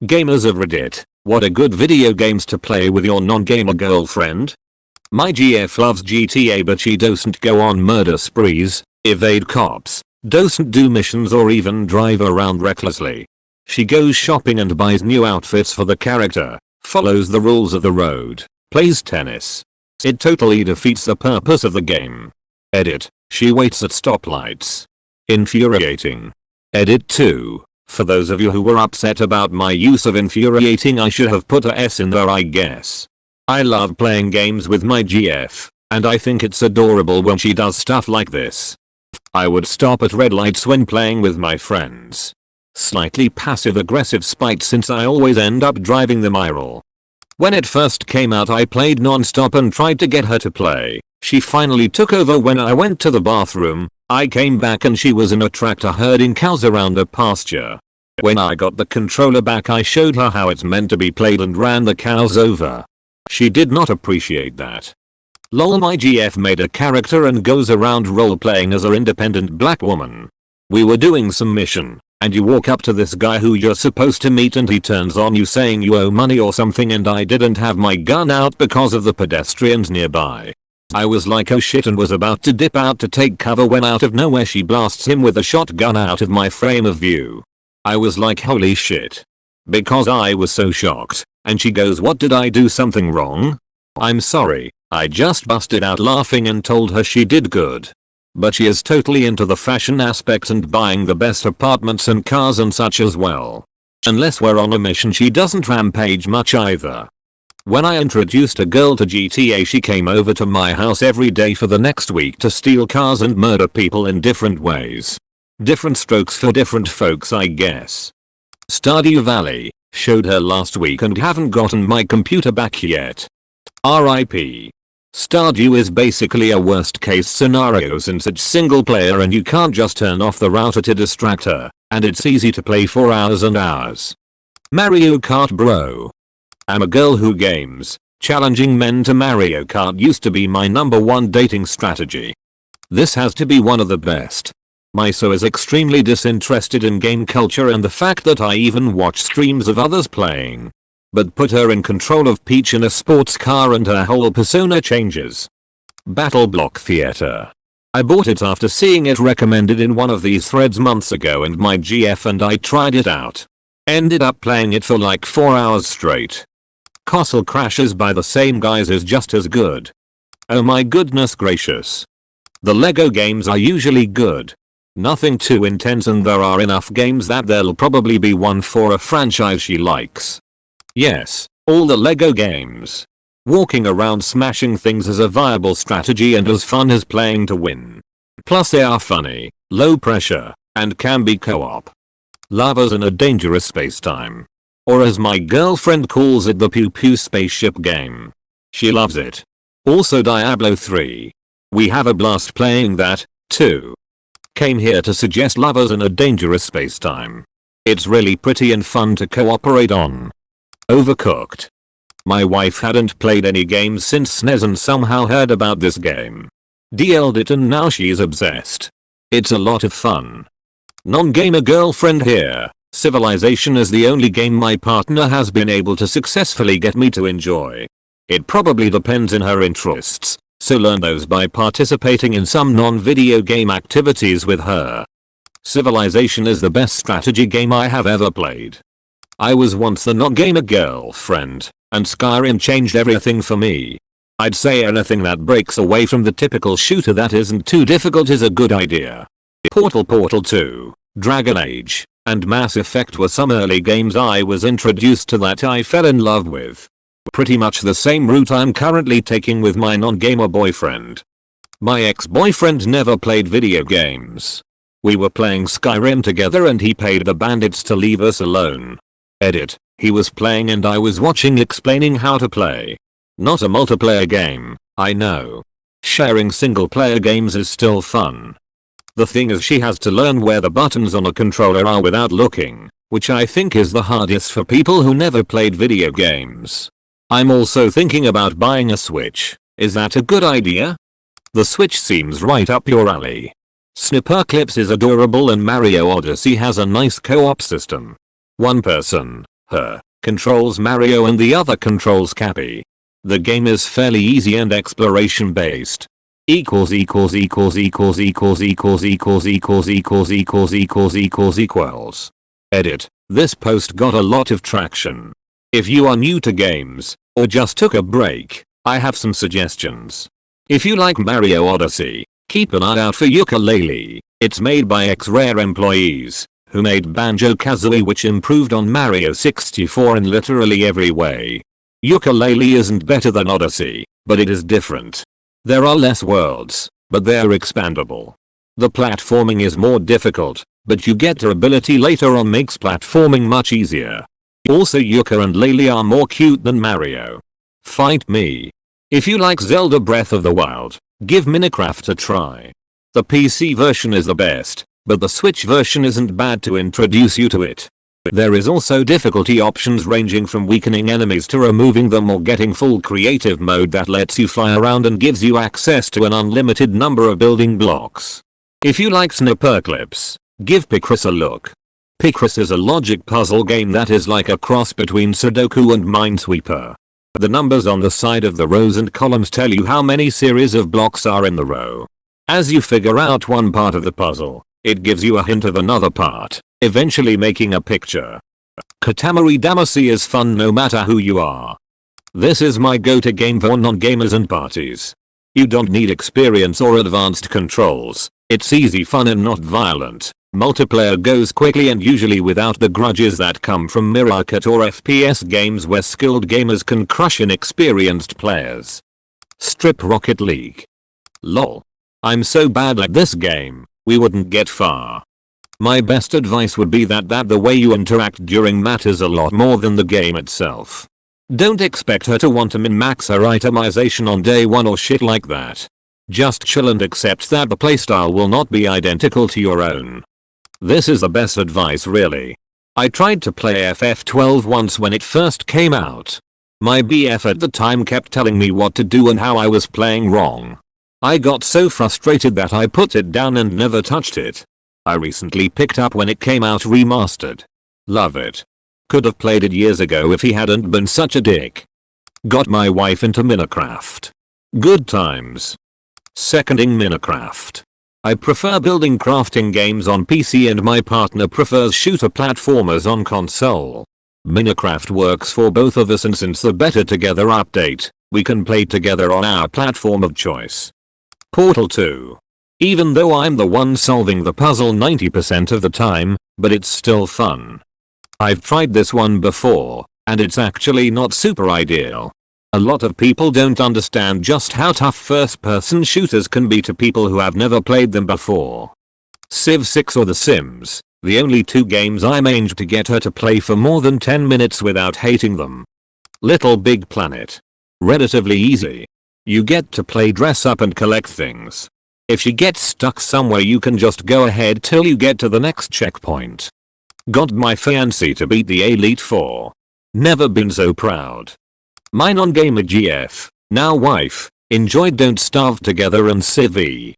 Gamers of Reddit, what are good video games to play with your non-gamer girlfriend? My GF loves GTA but she doesn't go on murder sprees, evade cops, doesn't do missions or even drive around recklessly. She goes shopping and buys new outfits for the character, follows the rules of the road, plays tennis. It totally defeats the purpose of the game. Edit, she waits at stoplights. Infuriating. Edit 2. For those of you who were upset about my use of infuriating, I should have put a S in there, I guess. I love playing games with my GF, and I think it's adorable when she does stuff like this. I would stop at red lights when playing with my friends. Slightly passive aggressive spite since I always end up driving them viral. When it first came out I played non-stop and tried to get her to play. She finally took over when I went to the bathroom. I came back and she was in a tractor herding cows around a pasture. When I got the controller back I showed her how it's meant to be played and ran the cows over. She did not appreciate that. Lol, my GF made a character and goes around role-playing as an independent black woman. We were doing some mission, and you walk up to this guy who you're supposed to meet and he turns on you saying you owe money or something, and I didn't have my gun out because of the pedestrians nearby. I was like oh shit and was about to dip out to take cover when out of nowhere she blasts him with a shotgun out of my frame of view. I was like holy shit. Because I was so shocked, and she goes, what did I do, something wrong? I'm sorry, I just busted out laughing and told her she did good. But she is totally into the fashion aspect and buying the best apartments and cars and such as well. Unless we're on a mission she doesn't rampage much either. When I introduced a girl to GTA she came over to my house every day for the next week to steal cars and murder people in different ways. Different strokes for different folks, I guess. Stardew Valley, showed her last week and haven't gotten my computer back yet. RIP. Stardew is basically a worst case scenario since it's single player and you can't just turn off the router to distract her, and it's easy to play for hours and hours. Mario Kart bro. I'm a girl who games. Challenging men to Mario Kart used to be my #1 dating strategy. This has to be one of the best. My so is extremely disinterested in game culture and the fact that I even watch streams of others playing. But put her in control of Peach in a sports car and her whole persona changes. Battle Block Theater. I bought it after seeing it recommended in one of these threads months ago and my GF and I tried it out. Ended up playing it for like 4 hours straight. Castle Crashers by the same guys is just as good. Oh my goodness gracious. The LEGO games are usually good. Nothing too intense and there are enough games that there'll probably be one for a franchise she likes. Yes, all the LEGO games. Walking around smashing things is a viable strategy and as fun as playing to win. Plus they are funny, low pressure, and can be co-op. Lava's in a dangerous space-time. Or as my girlfriend calls it, the pew pew spaceship game. She loves it. Also Diablo 3. We have a blast playing that, too. Came here to suggest Lovers in a Dangerous Space-Time. It's really pretty and fun to cooperate on. Overcooked. My wife hadn't played any games since SNES and somehow heard about this game. DL'd it and now she's obsessed. It's a lot of fun. Non-gamer girlfriend here. Civilization is the only game my partner has been able to successfully get me to enjoy. It probably depends in her interests, so learn those by participating in some non-video game activities with her. Civilization is the best strategy game I have ever played. I was once the non-gamer girlfriend, and Skyrim changed everything for me. I'd say anything that breaks away from the typical shooter that isn't too difficult is a good idea. Portal 2, Dragon Age, and Mass Effect were some early games I was introduced to that I fell in love with. Pretty much the same route I'm currently taking with my non-gamer boyfriend. My ex-boyfriend never played video games. We were playing Skyrim together and he paid the bandits to leave us alone. Edit, he was playing and I was watching explaining how to play. Not a multiplayer game, I know. Sharing single player games is still fun. The thing is she has to learn where the buttons on a controller are without looking, which I think is the hardest for people who never played video games. I'm also thinking about buying a Switch. Is that a good idea? The Switch seems right up your alley. Snipperclips is adorable and Mario Odyssey has a nice co-op system. One person, Her controls Mario and the other controls Cappy. The game is fairly easy and exploration based. Equals equals equals equals equals equals equals equals equals equals equals equals equals. Edit. This post got a lot of traction. If you are new to games, or just took a break, I have some suggestions. If you like Mario Odyssey, keep an eye out for Yooka-Laylee. It's made by X-Rare employees, who made Banjo-Kazooie, which improved on Mario 64 in literally every way. Yooka-Laylee isn't better than Odyssey, but it is different. There are less worlds, but they are expandable. The platforming is more difficult, but you get durability later on makes platforming much easier. Also Yooka and Laylee are more cute than Mario. Fight me. If you like Zelda Breath of the Wild, give Minecraft a try. The PC version is the best, but the Switch version isn't bad to introduce you to it. There is also difficulty options ranging from weakening enemies to removing them or getting full creative mode that lets you fly around and gives you access to an unlimited number of building blocks. If you like Snipperclips, give Picross a look. Picross is a logic puzzle game that is like a cross between Sudoku and Minesweeper. The numbers on the side of the rows and columns tell you how many series of blocks are in the row. As you figure out one part of the puzzle, it gives you a hint of another part, eventually making a picture. Katamari Damacy is fun no matter who you are. This is my go-to game for non-gamers and parties. You don't need experience or advanced controls. It's easy fun and not violent. Multiplayer goes quickly and usually without the grudges that come from mirror cut or FPS games where skilled gamers can crush inexperienced players. Strip Rocket League. Lol. I'm so bad at this game, we wouldn't get far. My best advice would be that the way you interact during matters a lot more than the game itself. Don't expect her to want to min-max her itemization on day 1 or shit like that. Just chill and accept that the playstyle will not be identical to your own. This is the best advice really. I tried to play FF12 once when it first came out. My BF at the time kept telling me what to do and how I was playing wrong. I got so frustrated that I put it down and never touched it. I recently picked up when it came out remastered. Love it. Could have played it years ago if he hadn't been such a dick. Got my wife into Minecraft. Good times. Seconding Minecraft. I prefer building crafting games on PC and my partner prefers shooter platformers on console. Minecraft works for both of us and since the Better Together update, we can play together on our platform of choice. Portal 2. Even though I'm the one solving the puzzle 90% of the time, but it's still fun. I've tried this one before, and it's actually not super ideal. A lot of people don't understand just how tough first-person shooters can be to people who have never played them before. Civ 6 or The Sims, the only 2 games I managed to get her to play for more than 10 minutes without hating them. Little Big Planet. Relatively easy. You get to play dress up and collect things. If she gets stuck somewhere you can just go ahead till you get to the next checkpoint. Got my fiancé to beat the Elite Four. Never been so proud. My non-gamer GF, now wife, enjoyed Don't Starve Together and Civ E.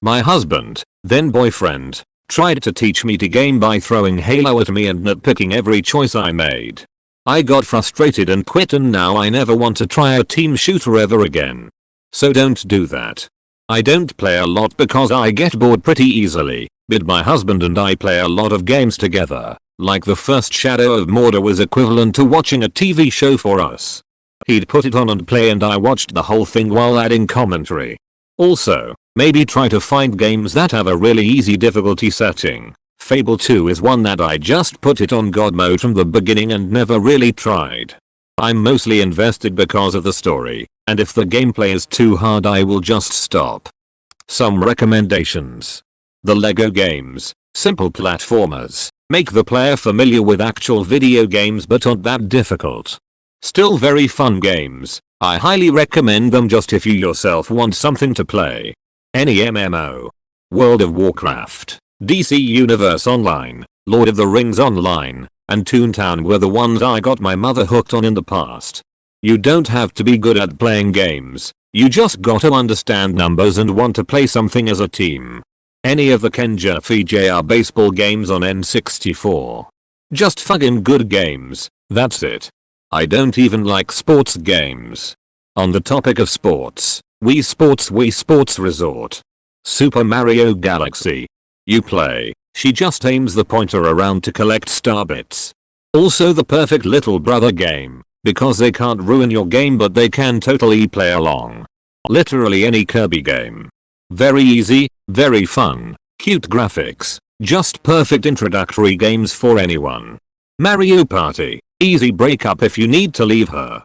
My husband, then boyfriend, tried to teach me to game by throwing Halo at me and nitpicking every choice I made. I got frustrated and quit and now I never want to try a team shooter ever again. So don't do that. I don't play a lot because I get bored pretty easily, but my husband and I play a lot of games together, like the first Shadow of Mordor was equivalent to watching a TV show for us. He'd put it on and play and I watched the whole thing while adding commentary. Also, maybe try to find games that have a really easy difficulty setting. Fable 2 is one that I just put it on God mode from the beginning and never really tried. I'm mostly invested because of the story, and if the gameplay is too hard I will just stop. Some recommendations. The Lego games, simple platformers, make the player familiar with actual video games but aren't that difficult. Still very fun games, I highly recommend them just if you yourself want something to play. Any MMO. World of Warcraft, DC Universe Online, Lord of the Rings Online, and Toontown were the ones I got my mother hooked on in the past. You don't have to be good at playing games, you just gotta understand numbers and want to play something as a team. Any of the Ken Jr. baseball games on N64. Just fucking good games. That's it. I don't even like sports games. On the topic of sports, Wii Sports Resort. Super Mario Galaxy. You play, she just aims the pointer around to collect star bits. Also the perfect little brother game, because they can't ruin your game but they can totally play along. Literally any Kirby game. Very easy, very fun, cute graphics, just perfect introductory games for anyone. Mario Party, easy breakup if you need to leave her.